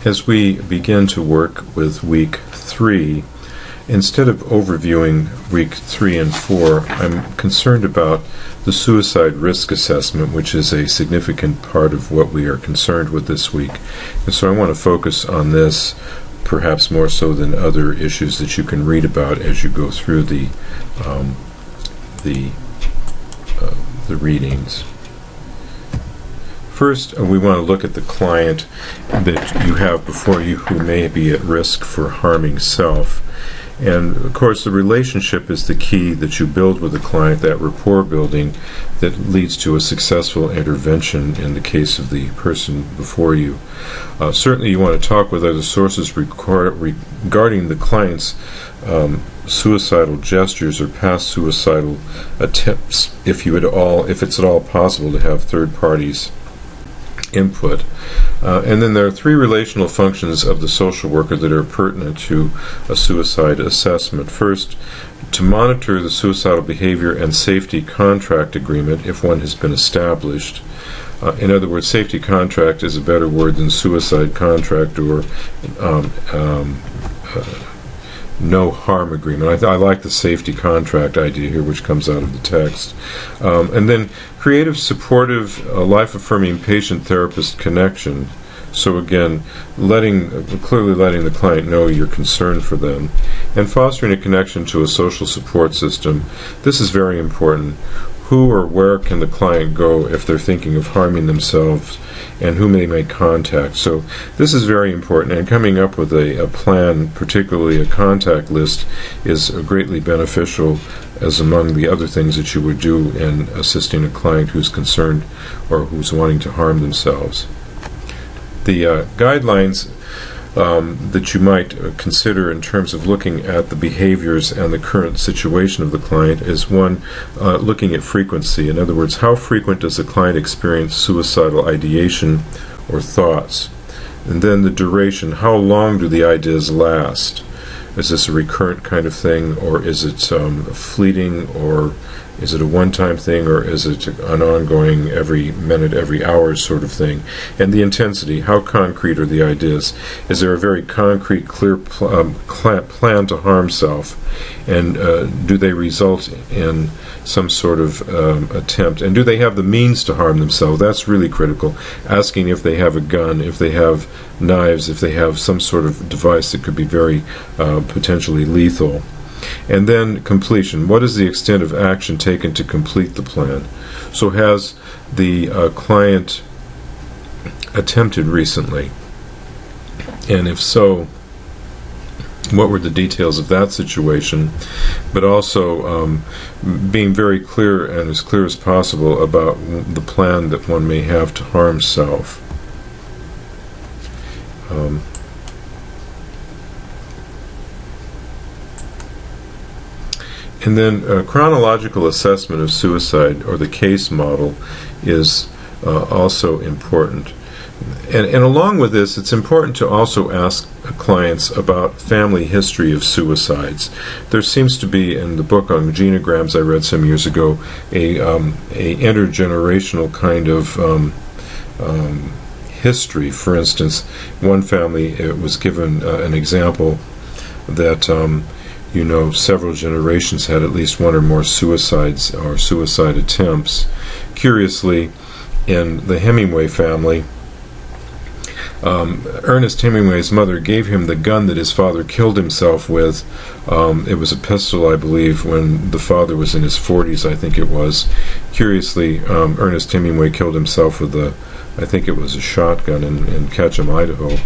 As we begin to work with week 3, instead of overviewing week 3 and 4, I'm concerned about the suicide risk assessment, which is a significant part of what we are concerned with this week. And so I want to focus on this, perhaps more so than other issues that you can read about as you go through the readings. First, we want to look at the client that you have before you who may be at risk for harming self. And, of course, the relationship is the key that you build with the client, that rapport building that leads to a successful intervention in the case of the person before you. Certainly you want to talk with other sources regarding the client's suicidal gestures or past suicidal attempts, if it's at all possible to have third parties input. And then there are 3 relational functions of the social worker that are pertinent to a suicide assessment. First, to monitor the suicidal behavior and safety contract agreement if one has been established. In other words, safety contract is a better word than suicide contract or no harm agreement. I like the safety contract idea here, which comes out of the text. And then creative, supportive, life-affirming patient-therapist connection. So again, clearly letting the client know you're concerned for them. And fostering a connection to a social support system. This is very important. Who or where can the client go if they're thinking of harming themselves, and whom they may contact? So this is very important, and coming up with a plan, particularly a contact list, is greatly beneficial as among the other things that you would do in assisting a client who's concerned or who's wanting to harm themselves. The guidelines that you might consider in terms of looking at the behaviors and the current situation of the client is one, looking at frequency. In other words, how frequent does the client experience suicidal ideation or thoughts? And then the duration, how long do the ideas last? Is this a recurrent kind of thing, or is it fleeting, or is it a one-time thing, or is it an ongoing every minute, every hour sort of thing? And the intensity, how concrete are the ideas? Is there a very concrete, clear plan to harm self? And do they result in some sort of attempt? And do they have the means to harm themselves? That's really critical. Asking if they have a gun, if they have knives, if they have some sort of device that could be very potentially lethal. And then completion. What is the extent of action taken to complete the plan? So has the client attempted recently? And if so, what were the details of that situation? But also being very clear, and as clear as possible, about the plan that one may have to harm self. And then chronological assessment of suicide, or the case model, is also important. And along with this, it's important to also ask clients about family history of suicides. There seems to be, in the book on genograms I read some years ago, a intergenerational kind of history. For instance, one family, it was given an example that several generations had at least one or more suicides or suicide attempts. Curiously, in the Hemingway family, Ernest Hemingway's mother gave him the gun that his father killed himself with. It was a pistol, I believe, when the father was in his 40s, I think it was. Curiously, Ernest Hemingway killed himself with I think it was a shotgun in Ketchum, Idaho.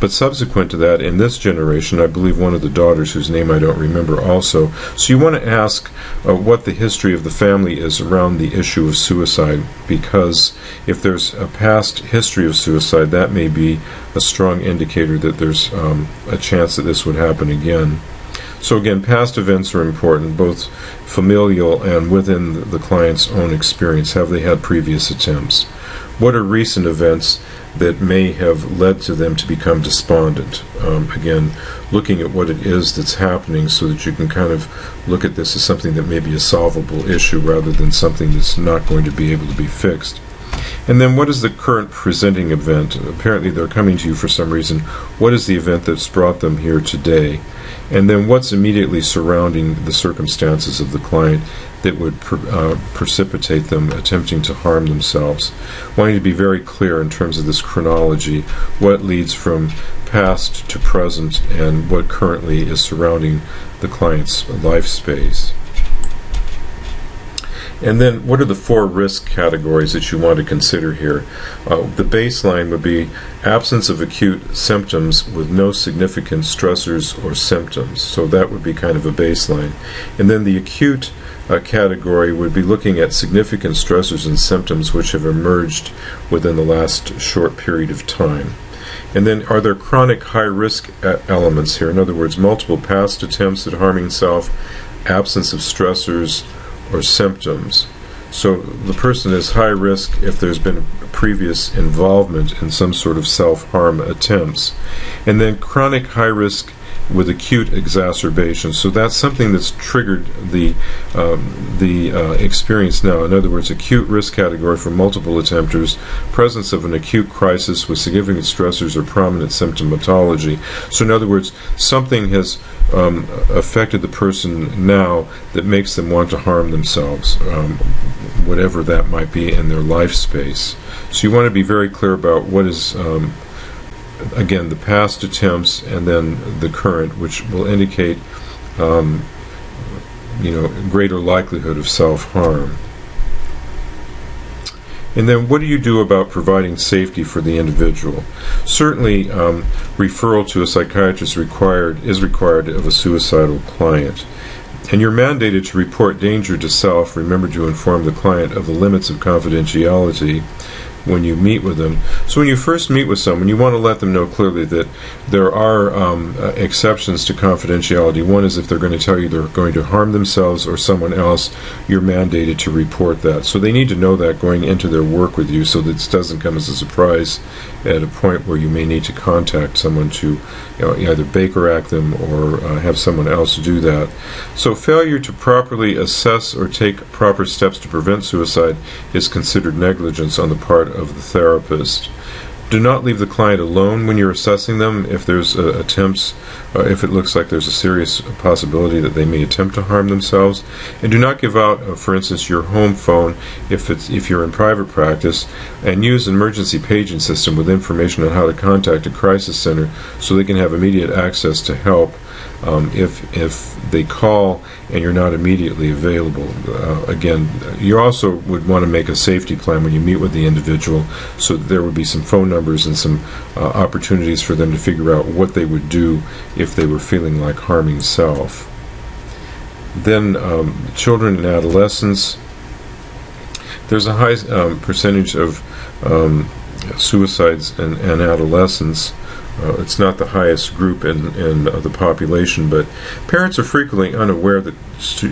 But subsequent to that, in this generation, I believe one of the daughters, whose name I don't remember also. So you want to ask what the history of the family is around the issue of suicide, because if there's a past history of suicide, that may be a strong indicator that there's a chance that this would happen again. So again, past events are important, both familial and within the client's own experience. Have they had previous attempts? What are recent events that may have led to them to become despondent? Again, looking at what it is that's happening so that you can kind of look at this as something that may be a solvable issue rather than something that's not going to be able to be fixed. And then what is the current presenting event? Apparently they're coming to you for some reason. What is the event that's brought them here today? And then what's immediately surrounding the circumstances of the client that would precipitate them attempting to harm themselves. Wanting to be very clear in terms of this chronology, what leads from past to present and what currently is surrounding the client's life space. And then what are the 4 risk categories that you want to consider here? The baseline would be absence of acute symptoms with no significant stressors or symptoms. So that would be kind of a baseline. And then the acute category would be looking at significant stressors and symptoms which have emerged within the last short period of time. And then are there chronic high-risk elements here? In other words, multiple past attempts at harming self, absence of stressors or symptoms. So the person is high risk if there's been previous involvement in some sort of self-harm attempts. And then chronic high risk with acute exacerbation. So that's something that's triggered the experience now. In other words, acute risk category for multiple attempters, presence of an acute crisis with significant stressors or prominent symptomatology. So in other words, something has affected the person now that makes them want to harm themselves, whatever that might be in their life space. So you want to be very clear about what is again, the past attempts and then the current, which will indicate, greater likelihood of self-harm. And then what do you do about providing safety for the individual? Certainly, referral to a psychiatrist is required of a suicidal client. And you're mandated to report danger to self. Remember to inform the client of the limits of confidentiality when you meet with them. So when you first meet with someone, you want to let them know clearly that there are exceptions to confidentiality. One is if they're going to tell you they're going to harm themselves or someone else, you're mandated to report that. So they need to know that going into their work with you so that it doesn't come as a surprise at a point where you may need to contact someone to either Baker Act them or have someone else do that. So failure to properly assess or take proper steps to prevent suicide is considered negligence on the part of the therapist. Do not leave the client alone when you're assessing them if there's attempts, if it looks like there's a serious possibility that they may attempt to harm themselves. And do not give out, for instance, your home phone if you're in private practice, and use an emergency paging system with information on how to contact a crisis center so they can have immediate access to help if they call and you're not immediately available. Again, you also would want to make a safety plan when you meet with the individual, so that there would be some phone numbers and some opportunities for them to figure out what they would do if they were feeling like harming self. Then children and adolescents. There's a high percentage of suicides in adolescents. It's not the highest group in the population, but parents are frequently unaware that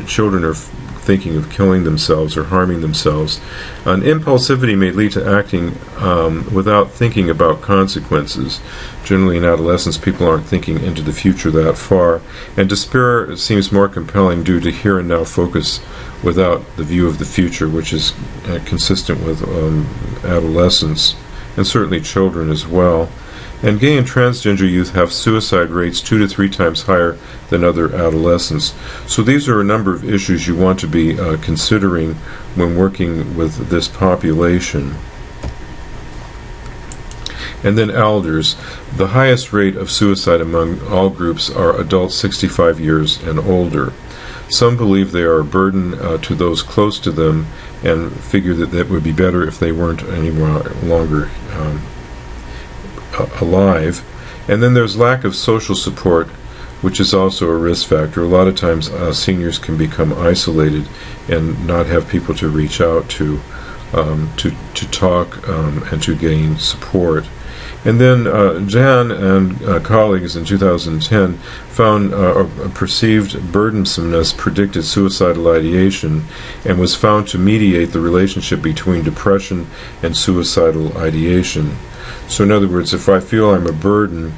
children are thinking of killing themselves or harming themselves. And impulsivity may lead to acting without thinking about consequences. Generally in adolescence, people aren't thinking into the future that far, and despair seems more compelling due to here and now focus without the view of the future, which is consistent with adolescents, and certainly children as well. And gay and transgender youth have suicide rates 2 to 3 times higher than other adolescents. So these are a number of issues you want to be considering when working with this population. And then elders. The highest rate of suicide among all groups are adults 65 years and older. Some believe they are a burden to those close to them and figure that that would be better if they weren't any longer alive. And then there's lack of social support, which is also a risk factor. A lot of times seniors can become isolated and not have people to reach out to talk and to gain support. And then Jan and colleagues in 2010 found a perceived burdensomeness predicted suicidal ideation and was found to mediate the relationship between depression and suicidal ideation. So in other words, if I feel I'm a burden,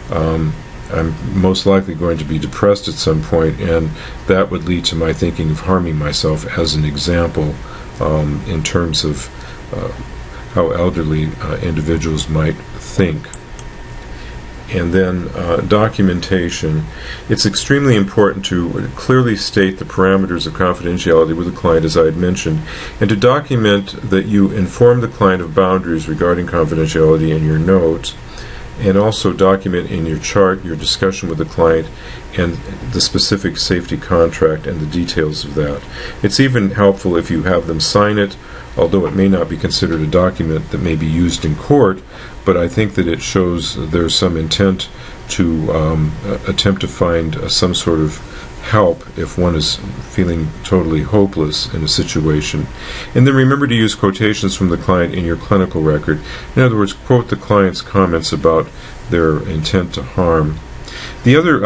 I'm most likely going to be depressed at some point, and that would lead to my thinking of harming myself, as an example, in terms of how elderly individuals might think. And then documentation. It's extremely important to clearly state the parameters of confidentiality with the client, as I had mentioned, and to document that you inform the client of boundaries regarding confidentiality in your notes, and also document in your chart your discussion with the client and the specific safety contract and the details of that. It's even helpful if you have them sign it, although it may not be considered a document that may be used in court, but I think that it shows there's some intent to attempt to find some sort of help if one is feeling totally hopeless in a situation. And then remember to use quotations from the client in your clinical record. In other words, quote the client's comments about their intent to harm. The other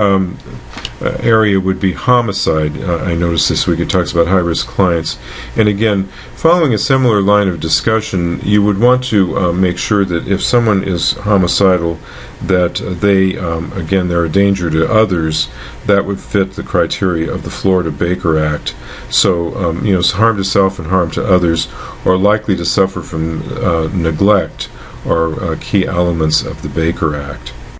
area would be homicide. I noticed this week it talks about high-risk clients. And again, following a similar line of discussion, you would want to make sure that if someone is homicidal, that they, again, they're a danger to others, that would fit the criteria of the Florida Baker Act. So, harm to self and harm to others are likely to suffer from neglect are key elements of the Baker Act.